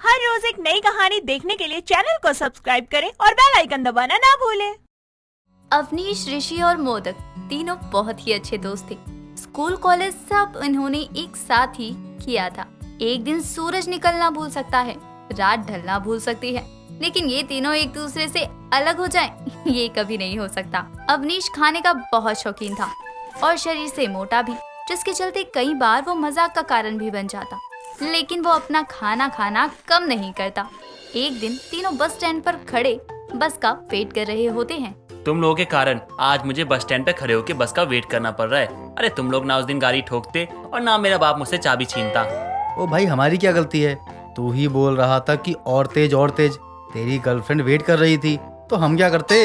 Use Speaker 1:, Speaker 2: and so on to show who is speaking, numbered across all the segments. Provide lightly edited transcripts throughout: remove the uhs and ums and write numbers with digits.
Speaker 1: हर रोज एक नई कहानी देखने के लिए चैनल को सब्सक्राइब करें और बेल आइकन दबाना ना भूलें।
Speaker 2: अवनीश, ऋषि और मोदक तीनों बहुत ही अच्छे दोस्त थे। स्कूल कॉलेज सब इन्होंने एक साथ ही किया था। एक दिन सूरज निकलना भूल सकता है, रात ढलना भूल सकती है, लेकिन ये तीनों एक दूसरे से अलग हो जाएं, ये कभी नहीं हो सकता। अवनीश खाने का बहुत शौकीन था और शरीर से मोटा भी, जिसके चलते कई बार वो मजाक का कारण भी बन जाता। लेकिन वो अपना खाना खाना कम नहीं करता। एक दिन तीनों बस स्टैंड पर खड़े बस का वेट कर रहे होते हैं।
Speaker 3: तुम लोगों के कारण आज मुझे बस स्टैंड पे खड़े होकर बस का वेट करना पड़ रहा है। अरे तुम लोग ना उस दिन गाड़ी ठोकते और ना मेरा बाप मुझसे चाबी छीनता।
Speaker 4: ओ भाई, हमारी क्या गलती है? तू ही बोल रहा था कि और तेज। तेरी गर्लफ्रेंड वेट कर रही थी तो हम क्या करते?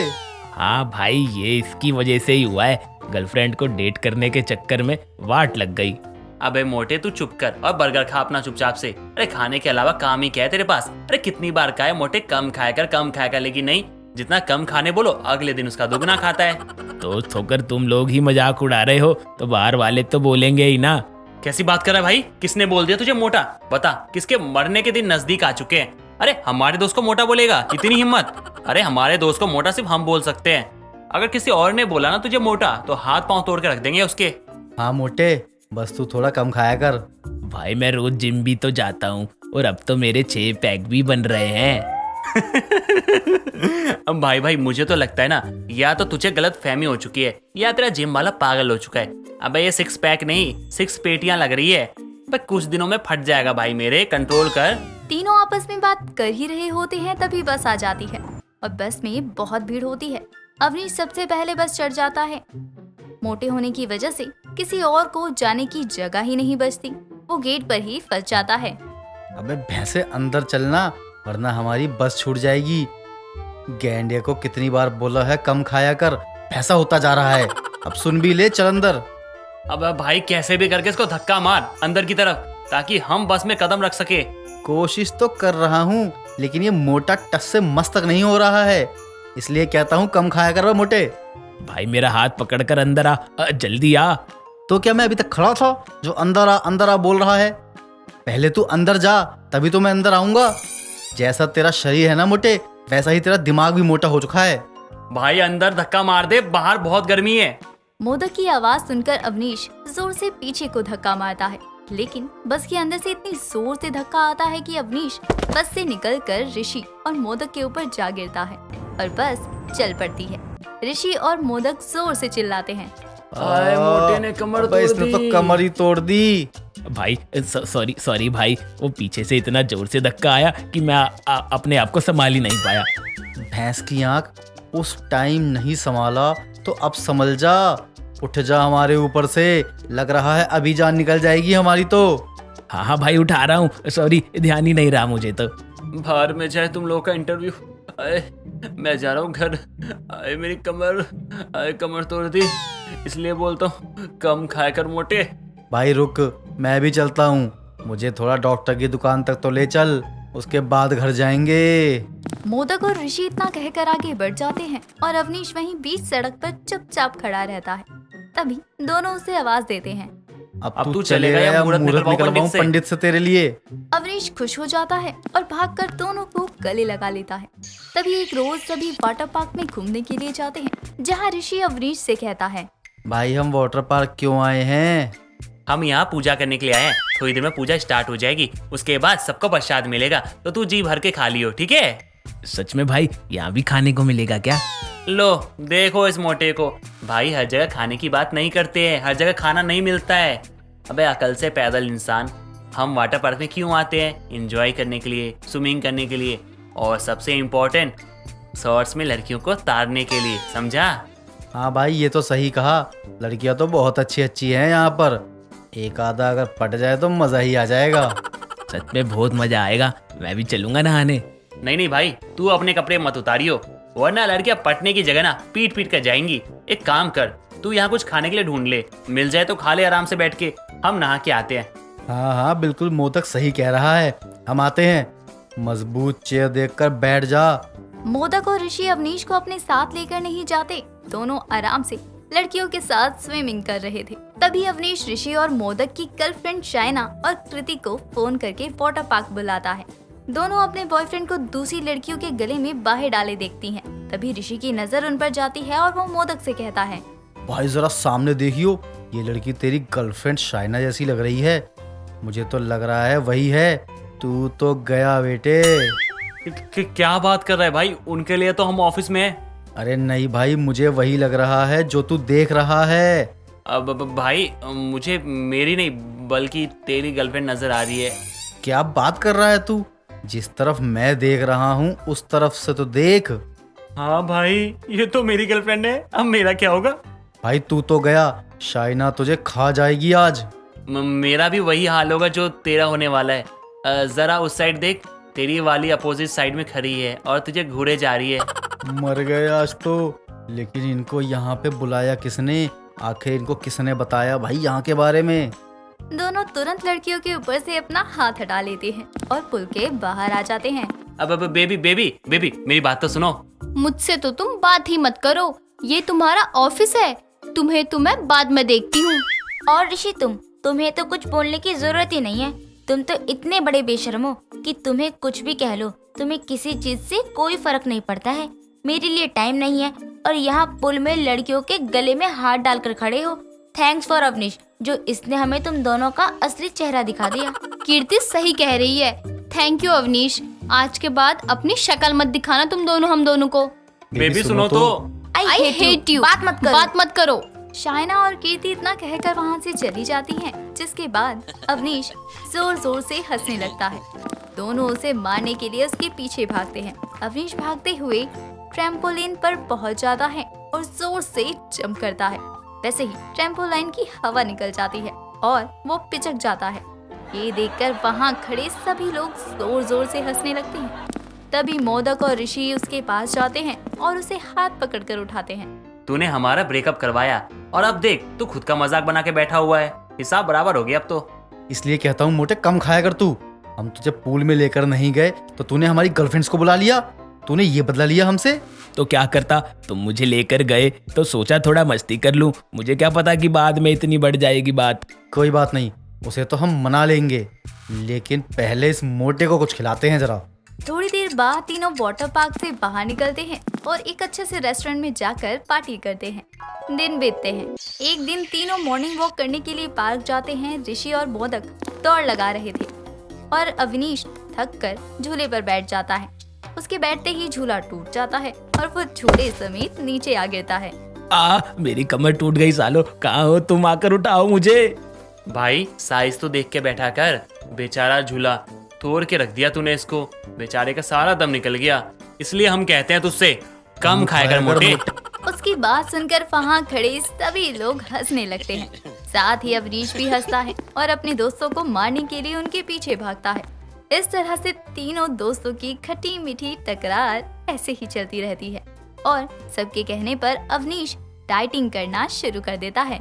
Speaker 5: हाँ भाई, ये इसकी वजह से ही हुआ है। गर्लफ्रेंड को डेट करने के चक्कर में वाट लग गई।
Speaker 3: अबे मोटे, तू चुप कर और बर्गर खा अपना चुपचाप से। अरे खाने के अलावा काम ही क्या है तेरे पास? अरे कितनी बार कहा है मोटे, कम खाया कर, लेकिन नहीं, जितना कम खाने बोलो अगले दिन उसका दुगना खाता है।
Speaker 5: दोस्त होकर तुम लोग ही मजाक उड़ा रहे हो तो बाहर वाले तो बोलेंगे ही ना।
Speaker 3: कैसी बात कर रहा है भाई? किसने बोल दिया तुझे मोटा? बता, किसके मरने के दिन नजदीक आ चुके हैं? अरे हमारे दोस्त को मोटा बोलेगा? इतनी हिम्मत? अरे हमारे दोस्त को मोटा सिर्फ हम बोल सकते हैं। अगर किसी और ने बोला ना तुझे मोटा तो हाथ पांव तोड़ के रख देंगे उसके।
Speaker 4: हाँ मोटे, बस तू थोड़ा कम खाया कर।
Speaker 5: भाई मैं रोज जिम भी तो जाता हूँ और अब तो मेरे 6 पैक भी बन रहे हैं।
Speaker 3: अब भाई मुझे तो लगता है ना, या तो तुझे गलत फहमी हो चुकी है या तेरा जिम वाला पागल हो चुका है। अबे ये 6 पैक नहीं, 6 पेटियां लग रही है। अबे कुछ दिनों में फट जाएगा भाई मेरे, कंट्रोल कर।
Speaker 2: तीनों आपस में बात कर ही रहे होते हैं तभी बस आ जाती है और बस में बहुत भीड़ होती है। अवनीश सबसे पहले बस चढ़ जाता है। मोटे होने की वजह से किसी और को जाने की जगह ही नहीं बचती। वो गेट पर ही फंस जाता है।
Speaker 4: अबे भैंसे, अंदर चलना वरना हमारी बस छूट जाएगी। गैंडे को कितनी बार बोला है कम खाया कर, भैंसा होता जा रहा है। अब सुन भी ले, चल अंदर।
Speaker 3: अब भाई कैसे भी करके इसको धक्का मार अंदर की तरफ, ताकि हम बस में कदम रख सके।
Speaker 4: कोशिश तो कर रहा हूँ, लेकिन ये मोटा टस से मस्तक नहीं हो रहा है, इसलिए कहता हूँ कम खाया कर मोटे।
Speaker 5: भाई मेरा हाथ पकड़कर अंदर आ, जल्दी आ।
Speaker 4: तो क्या मैं अभी तक खड़ा था जो अंदर आ बोल रहा है? पहले तू अंदर जा, तभी तो मैं अंदर आऊंगा। जैसा तेरा शरीर है ना मोटे, वैसा ही तेरा दिमाग भी मोटा हो चुका है।
Speaker 3: भाई अंदर धक्का मार दे, बाहर बहुत गर्मी है।
Speaker 2: मोदक की आवाज सुनकर अवनीश जोर से पीछे को धक्का मारता है, लेकिन बस के अंदर से इतनी जोर से धक्का आता है कि अवनीश बस से निकलकर ऋषि और मोदक के ऊपर जा गिरता है और बस चल पड़ती है। ऋषि और मोदक जोर से चिल्लाते हैं।
Speaker 3: आए, मोटे ने कमर तोड़
Speaker 4: इसने
Speaker 3: दी।
Speaker 4: तो कमर ही तोड़ दी।
Speaker 5: भाई सॉरी भाई, वो पीछे से इतना जोर से धक्का आया कि मैं अपने आप को संभाल ही नहीं पाया।
Speaker 4: भैंस की आंख, उस टाइम नहीं संभाला तो अब संभल जा। उठ जा हमारे ऊपर से, लग रहा है अभी जान निकल जाएगी हमारी तो।
Speaker 5: हाँ भाई उठा रहा हूँ, सॉरी ध्यान ही नहीं रहा मुझे तो।
Speaker 3: बाहर में जाए तुम लोगों का इंटरव्यू। आए, मैं जा रहा हूँ घर। आए मेरी कमर, आए कमर तोड़ दी, इसलिए बोलता हूँ कम खाया कर मोटे।
Speaker 4: भाई रुक, मैं भी चलता हूँ। मुझे थोड़ा डॉक्टर की दुकान तक तो ले चल, उसके बाद घर जाएंगे।
Speaker 2: मोदक और ऋषि इतना कहकर आगे बढ़ जाते हैं और अवनीश वहीं बीच सड़क पर चुपचाप खड़ा रहता है। तभी दोनों उसे आवाज देते हैं,
Speaker 4: अब तू चलेगा या मुहूर्त निकलवाऊं पंडित से तेरे लिए?
Speaker 2: अवनीश खुश हो जाता है और भागकर दोनों को गले लगा लेता है। तभी एक रोज सभी वाटर पार्क में घूमने के लिए जाते हैं, जहाँ ऋषि अवनीश से कहता है,
Speaker 4: भाई हम वाटर पार्क क्यों आए हैं?
Speaker 3: हम यहाँ पूजा करने के लिए आए हैं। थोड़ी देर में पूजा स्टार्ट हो जाएगी, उसके बाद सबको प्रसाद मिलेगा, तो तू जी भर के खा लियो, ठीक है?
Speaker 5: सच में भाई, यहाँ भी खाने को मिलेगा क्या?
Speaker 3: लो देखो इस मोटे को। भाई हर जगह खाने की बात नहीं करते हैं, हर जगह खाना नहीं मिलता है। अबे अकल से पैदल इंसान, हम वाटर पार्क में क्यों आते हैं? एंजॉय करने के लिए, स्विमिंग करने के लिए, और सबसे इम्पोर्टेंट शॉर्ट्स में लड़कियों को तारने के लिए, समझा?
Speaker 4: हाँ भाई, ये तो सही कहा। लड़कियां तो बहुत अच्छी हैं यहाँ पर। एक आधा अगर पट जाए तो मजा ही आ जाएगा।
Speaker 5: सच में बहुत मजा आएगा, मैं भी चलूंगा नहाने।
Speaker 3: नहीं भाई, तू अपने कपड़े मत उतारियो, वरना लड़कियां पटने की जगह ना पीट कर जाएंगी। एक काम कर, तू यहाँ कुछ खाने के लिए ढूंढ ले, मिल जाए तो खा ले आराम से बैठ के। हम नहा के आते हैं।
Speaker 4: हाँ बिल्कुल, मोदक सही कह रहा है, हम आते हैं। मजबूत चेयर देखकर बैठ जा।
Speaker 2: मोदक और ऋषि अवनीश को अपने साथ लेकर नहीं जाते। दोनों आराम से लड़कियों के साथ स्विमिंग कर रहे थे। तभी अवनीश ऋषि और मोदक की गर्लफ्रेंड शाइना और कृति को फोन करके वाटर पार्क बुलाता है। दोनों अपने बॉयफ्रेंड को दूसरी लड़कियों के गले में बाहें डाले देखती हैं। तभी ऋषि की नजर उन पर जाती है और वो मोदक से कहता है,
Speaker 4: भाई जरा सामने देखियो, ये लड़की तेरी गर्लफ्रेंड शाइना जैसी लग रही है। मुझे तो लग रहा है वही है। तू तो गया बेटे।
Speaker 3: क्या बात कर रहा है भाई? उनके लिए तो हम ऑफिस में हैं।
Speaker 4: अरे नहीं भाई, मुझे वही लग रहा है जो तू देख रहा है।
Speaker 3: अब भाई मुझे मेरी नहीं बल्कि तेरी गर्लफ्रेंड नजर आ रही है।
Speaker 4: क्या बात कर रहा है तू? जिस तरफ मैं देख रहा हूँ उस तरफ से तो देख।
Speaker 3: हाँ भाई, ये तो मेरी गर्लफ्रेंड है। अब मेरा क्या होगा?
Speaker 4: भाई तू तो गया, शाइना तुझे खा जाएगी आज।
Speaker 3: मेरा भी वही हाल होगा जो तेरा होने वाला है। जरा उस साइड देख, तेरी वाली अपोजिट साइड में खड़ी है और तुझे घूरे जा रही है।
Speaker 4: मर गए आज तो। लेकिन इनको यहाँ पे बुलाया किसने? आखिर इनको किसने बताया भाई यहाँ के बारे में?
Speaker 2: दोनों तुरंत लड़कियों के ऊपर से अपना हाथ हटा लेते हैं और पुल के बाहर आ जाते हैं।
Speaker 3: अब बेबी बेबी बेबी, मेरी बात तो सुनो।
Speaker 6: मुझसे तो तुम बात ही मत करो, ये तुम्हारा ऑफिस है। तुम्हें तो मैं बाद में देखती हूँ।
Speaker 7: और ऋषि तुम्हें तो कुछ बोलने की जरूरत ही नहीं है। तुम तो इतने बड़े बेशर्म हो कि तुम्हें कुछ भी कह लो, तुम्हें किसी चीज से कोई फर्क नहीं पड़ता है। मेरे लिए टाइम नहीं है और यहाँ पुल में लड़कियों के गले में हाथ डालकर खड़े हो। थैंक्स फॉर अवनीश, जो इसने हमें तुम दोनों का असली चेहरा दिखा दिया।
Speaker 6: कीर्ति सही कह रही है। Thank you Avneesh. आज के बाद अपनी शक्ल मत दिखाना तुम दोनों हम दोनों को।
Speaker 3: बेबी सुनो तो।
Speaker 6: I hate you. बात मत करो।
Speaker 2: शाइना और कीर्ति इतना कहकर वहाँ से चली जाती हैं, जिसके बाद अवनीश जोर जोर से हंसने लगता है। दोनों उसे मारने के लिए उसके पीछे भागते हैं। अवनीश भागते हुए ट्रैम्पोलिन पर पहुँच जाता है और जोर से जंप करता है। वैसे ही ट्रैम्पोलाइन की हवा निकल जाती है और वो पिचक जाता है। ये देखकर वहाँ खड़े सभी लोग जोर जोर से हंसने लगते हैं। तभी मोदक और ऋषि उसके पास जाते हैं और उसे हाथ पकड़कर उठाते हैं।
Speaker 3: तूने हमारा ब्रेकअप करवाया और अब देख तू खुद का मजाक बना के बैठा हुआ है। हिसाब बराबर हो गया अब तो।
Speaker 4: इसलिए कहता हूँ मोटे, कम खाया कर तू। हम तुझे पूल में लेकर नहीं गए तो तूने हमारी गर्लफ्रेंड्स को बुला लिया। तूने ये बदला लिया हमसे।
Speaker 5: तो क्या करता, तुम मुझे लेकर गए तो सोचा थोड़ा मस्ती कर लूं। मुझे क्या पता कि बाद में इतनी बढ़ जाएगी बात।
Speaker 4: कोई बात नहीं, उसे तो हम मना लेंगे, लेकिन पहले इस मोटे को कुछ खिलाते हैं जरा।
Speaker 2: थोड़ी देर बाद तीनों वाटर पार्क से बाहर निकलते हैं और एक अच्छे से रेस्टोरेंट में जाकर पार्टी करते हैं। दिन बीतते हैं। एक दिन तीनों मॉर्निंग वॉक करने के लिए पार्क जाते हैं। ऋषि और मोदक दौड़ लगा रहे थे और अवनीश थक कर झूले पर बैठ जाता है। उसके बैठते ही झूला टूट जाता है और वो झूले समेत नीचे आ गिरता है।
Speaker 5: मेरी कमर टूट गई सालो। कहाँ हो तुम? आकर उठाओ मुझे।
Speaker 3: भाई साइज तो देख के बैठा कर। बेचारा झूला तोड़ के रख दिया तूने इसको। बेचारे का सारा दम निकल गया। इसलिए हम कहते हैं तुझसे कम खाया कर मोटे।
Speaker 2: उसकी बात सुनकर वहाँ खड़े सभी लोग हंसने लगते हैं। साथ ही अवनीश भी हंसता है और अपने दोस्तों को मारने के लिए उनके पीछे भागता है। इस तरह से तीनों दोस्तों की खट्टी मीठी टकरार ऐसे ही चलती रहती है और सबके कहने पर अवनीश डाइटिंग करना शुरू कर देता है।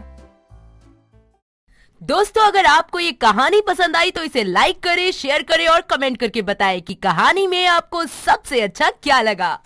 Speaker 1: दोस्तों, अगर आपको ये कहानी पसंद आई तो इसे लाइक करें, शेयर करें और कमेंट करके बताएं कि कहानी में आपको सबसे अच्छा क्या लगा।